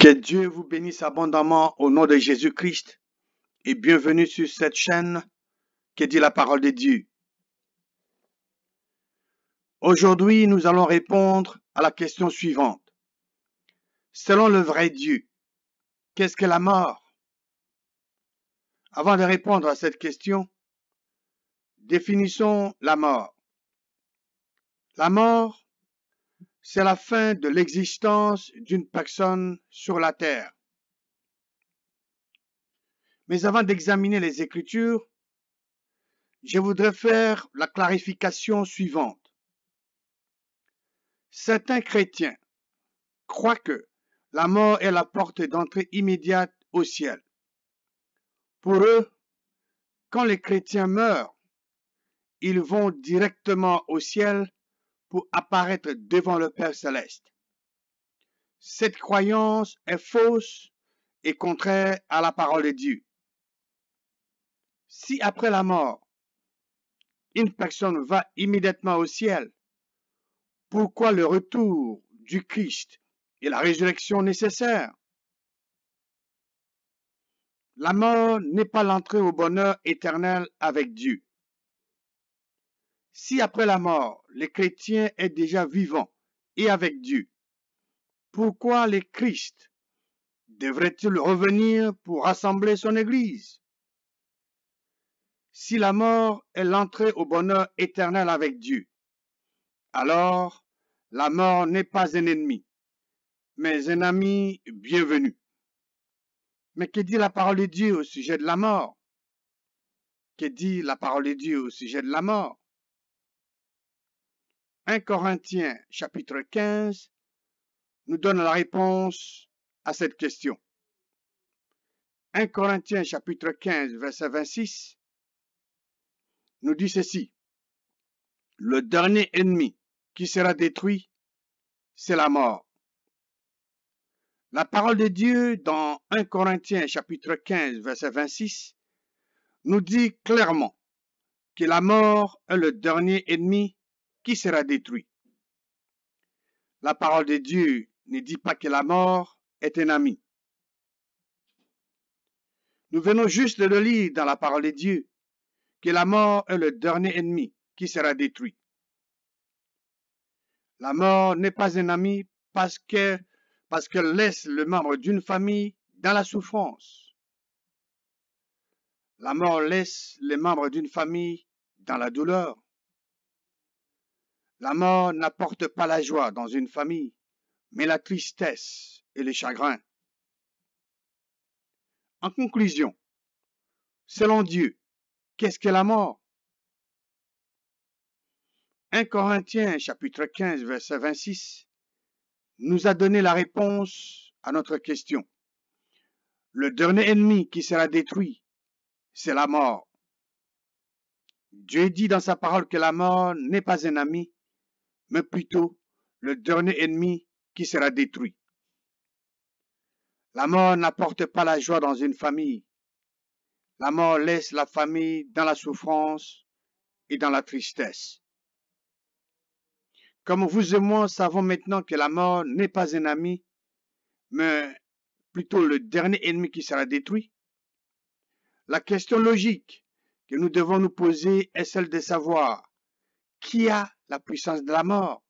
Que Dieu vous bénisse abondamment au nom de Jésus-Christ et bienvenue sur cette chaîne qui dit la parole de Dieu. Aujourd'hui, nous allons répondre à la question suivante. Selon le vrai Dieu, qu'est-ce que la mort? Avant de répondre à cette question, définissons la mort. La mort, c'est la fin de l'existence d'une personne sur la terre. Mais avant d'examiner les Écritures, je voudrais faire la clarification suivante. Certains chrétiens croient que la mort est la porte d'entrée immédiate au ciel. Pour eux, quand les chrétiens meurent, ils vont directement au ciel pour apparaître devant le Père céleste. Cette croyance est fausse et contraire à la parole de Dieu. Si après la mort, une personne va immédiatement au ciel, pourquoi le retour du Christ et la résurrection nécessaire? La mort n'est pas l'entrée au bonheur éternel avec Dieu. Si après la mort, le chrétien est déjà vivant et avec Dieu, pourquoi le Christ devrait-il revenir pour rassembler son Église? Si la mort est l'entrée au bonheur éternel avec Dieu, alors la mort n'est pas un ennemi, mais un ami bienvenu. Mais que dit la parole de Dieu au sujet de la mort? Que dit la parole de Dieu au sujet de la mort? 1 Corinthiens chapitre 15 nous donne la réponse à cette question. 1 Corinthiens chapitre 15 verset 26 nous dit ceci. Le dernier ennemi qui sera détruit, c'est la mort. La parole de Dieu dans 1 Corinthiens chapitre 15 verset 26 nous dit clairement que la mort est le dernier ennemi qui sera détruit. La parole de Dieu ne dit pas que la mort est un ami. Nous venons juste de le lire dans la parole de Dieu, que la mort est le dernier ennemi qui sera détruit. La mort n'est pas un ami parce qu'elle laisse le membre d'une famille dans la souffrance. La mort laisse les membres d'une famille dans la douleur. La mort n'apporte pas la joie dans une famille, mais la tristesse et le chagrin. En conclusion, selon Dieu, qu'est-ce que la mort? 1 Corinthiens chapitre 15 verset 26 nous a donné la réponse à notre question. Le dernier ennemi qui sera détruit, c'est la mort. Dieu dit dans sa parole que la mort n'est pas un ami, mais plutôt le dernier ennemi qui sera détruit. La mort n'apporte pas la joie dans une famille. La mort laisse la famille dans la souffrance et dans la tristesse. Comme vous et moi savons maintenant que la mort n'est pas un ami, mais plutôt le dernier ennemi qui sera détruit, la question logique que nous devons nous poser est celle de savoir qui a la puissance de la mort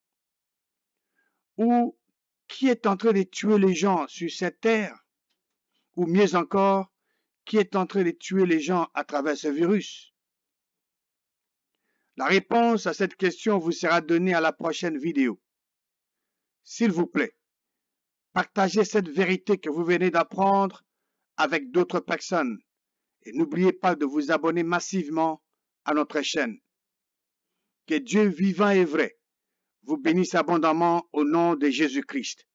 ou qui est en train de tuer les gens sur cette terre ou mieux encore, qui est en train de tuer les gens à travers ce virus. La réponse à cette question vous sera donnée à la prochaine vidéo. S'il vous plaît, partagez cette vérité que vous venez d'apprendre avec d'autres personnes et n'oubliez pas de vous abonner massivement à notre chaîne. Que Dieu vivant et vrai vous bénisse abondamment au nom de Jésus-Christ.